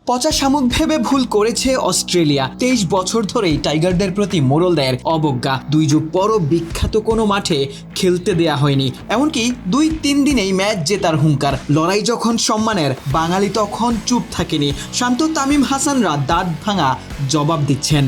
পচা শামুক ভেবে ভুল করেছে অস্ট্রেলিয়া। 23 বছর ধরেই টাইগারদের প্রতি মোড়লদের অবজ্ঞা। 2 যুগ পরও বিখ্যাত কোনো মাঠে খেলতে দেয়া হয়নি, এমনকি 2-3 দিনেই ম্যাচ জেতার হুঙ্কার। লড়াই যখন সম্মানের, বাঙালি তখন চুপ থাকেনি। শান্ত তামিম হাসানরা দাঁত ভাঙা জবাব দিচ্ছেন।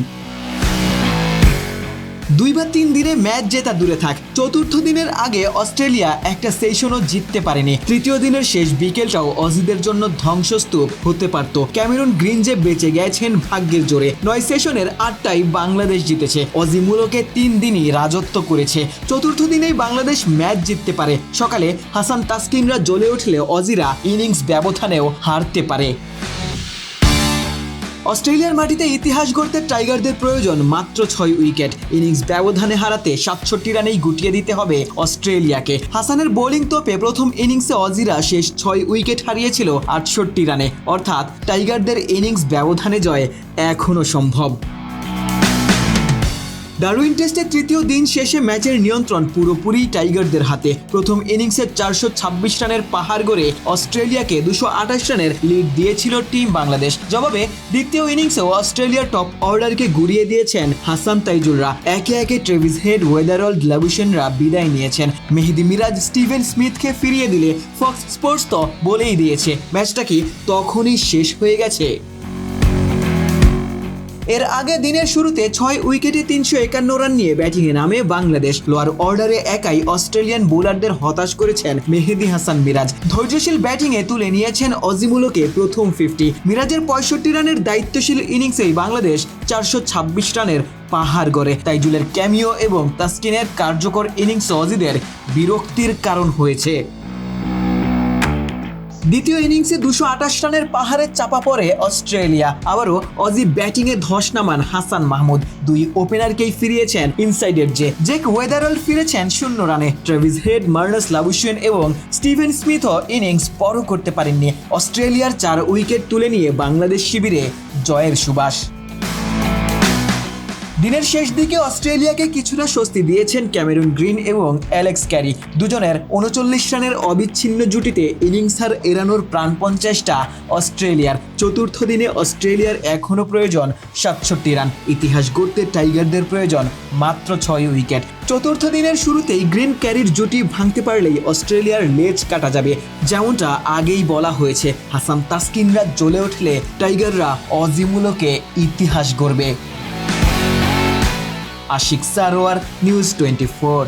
2 বা 3 দিনে ম্যাচ জেতা দূরে থাক, চতুর্থ দিনের আগে অস্ট্রেলিয়া একটা সেশনও জিততে পারেনি। তৃতীয় দিনের শেষ বিকেলটাও অজিদের জন্য ধ্বংসস্তূপ হতে পারত। ক্যামেরন গ্রিন যে বেঁচে গেছেন ভাগ্যের জোরে। 9 সেশনের 8টাই বাংলাদেশ জিতেছে। অজি মূলকে 3 দিনই রাজত্ব করেছে। চতুর্থ দিনেই বাংলাদেশ ম্যাচ জিততে পারে। সকালে হাসান তাসকিনরা জ্বলে উঠলে অজিরা ইনিংস ব্যবধানেও হারতে পারে। অস্ট্রেলিয়ার মাটিতে ইতিহাস গড়তে টাইগারদের প্রয়োজন মাত্র 6 উইকেট। ইনিংস ব্যবধানে হারাতে 67 রানেই গুটিয়ে দিতে হবে অস্ট্রেলিয়াকে। হাসানের বোলিং তোপে প্রথম ইনিংসে অজিরা শেষ 6 উইকেট হারিয়েছিল 68 রানে, অর্থাৎ টাইগারদের ইনিংস ব্যবধানে জয় এখনও সম্ভব। ডারউইন টেস্টের তৃতীয় দিন শেষে ম্যাচের নিয়ন্ত্রণ পুরোপুরি টাইগারদের হাতে। প্রথম ইনিংসে 426 রানের পাহাড় গড়ে অস্ট্রেলিয়াকে 228 রানের লিড দিয়েছিল টিম বাংলাদেশ। জবাবে দ্বিতীয় ইনিংসেও অস্ট্রেলিয়ার টপ অর্ডারকে গুড়িয়ে দিয়েছেন হাসান তাইজুলরা। একে একে ট্রেভিস হেড, ওয়েদারল, লাবুশেনরা বিদায় নিয়েছেন। মেহেদী মিরাজ স্টিভেন স্মিথকে ফিরিয়ে দিলে ফক্স স্পোর্টস তো বলেই দিয়েছে ম্যাচটা কি তখনই শেষ হয়ে গেছে। এর আগে দিনের শুরুতে 6 উইকেটে 351 রান নিয়ে ব্যাটিংয়ে নামে বাংলাদেশ। লোয়ার অর্ডারে একাই অস্ট্রেলিয়ান বোলারদের হতাশ করেছেন মেহেদী হাসান মিরাজ। ধৈর্যশীল ব্যাটিংয়ে তুলে নিয়েছেন অজিমুলকে প্রথম 50। মিরাজের 65 রানের দায়িত্বশীল ইনিংসেই বাংলাদেশ 426 রানের পাহাড় গড়ে। তাইজুলের ক্যামিও এবং তাসকিনের কার্যকর ইনিংস অজিদের বিরক্তির কারণ হয়েছে। দ্বিতীয় ইনিংসে 228 রানের পাহাড়ে চাপা পড়ে অস্ট্রেলিয়া। আবারও অজি ব্যাটিংয়ে ধস নামান হাসান মাহমুদ। 2 ওপেনারকেই ফিরিয়েছেন ইনসাইডের জেক ওয়েদারল ফিরেছেন 0 রানে। ট্রেভিস হেড, মার্নাস লাবুশেন এবং স্টিভেন স্মিথও ইনিংস বড় করতে পারেননি। অস্ট্রেলিয়ার 4 উইকেট তুলে নিয়ে বাংলাদেশ শিবিরে জয়ের সুবাস। দিনের শেষ দিকে অস্ট্রেলিয়াকে কিছুটা স্বস্তি দিয়েছেন ক্যামেরন গ্রিন এবং অ্যালেক্স ক্যারি। দুজনের 39 রানের অবিচ্ছিন্ন জুটিতে ইনিংস হার এড়ানোর প্রাণপণ চেষ্টা অস্ট্রেলিয়ার। চতুর্থ দিনে অস্ট্রেলিয়ার এখনও প্রয়োজন 67 রান। ইতিহাস গড়তে টাইগারদের প্রয়োজন মাত্র 6 উইকেট। চতুর্থ দিনের শুরুতেই গ্রিন ক্যারির জুটি ভাঙতে পারলেই অস্ট্রেলিয়ার লেজ কাটা যাবে। যেমনটা আগেই বলা হয়েছে, হাসান তাসকিনরা জ্বলে উঠলে টাইগাররা অজিমুলকে ইতিহাস গড়বে। আশিক সারোয়ার, নিউজ 24।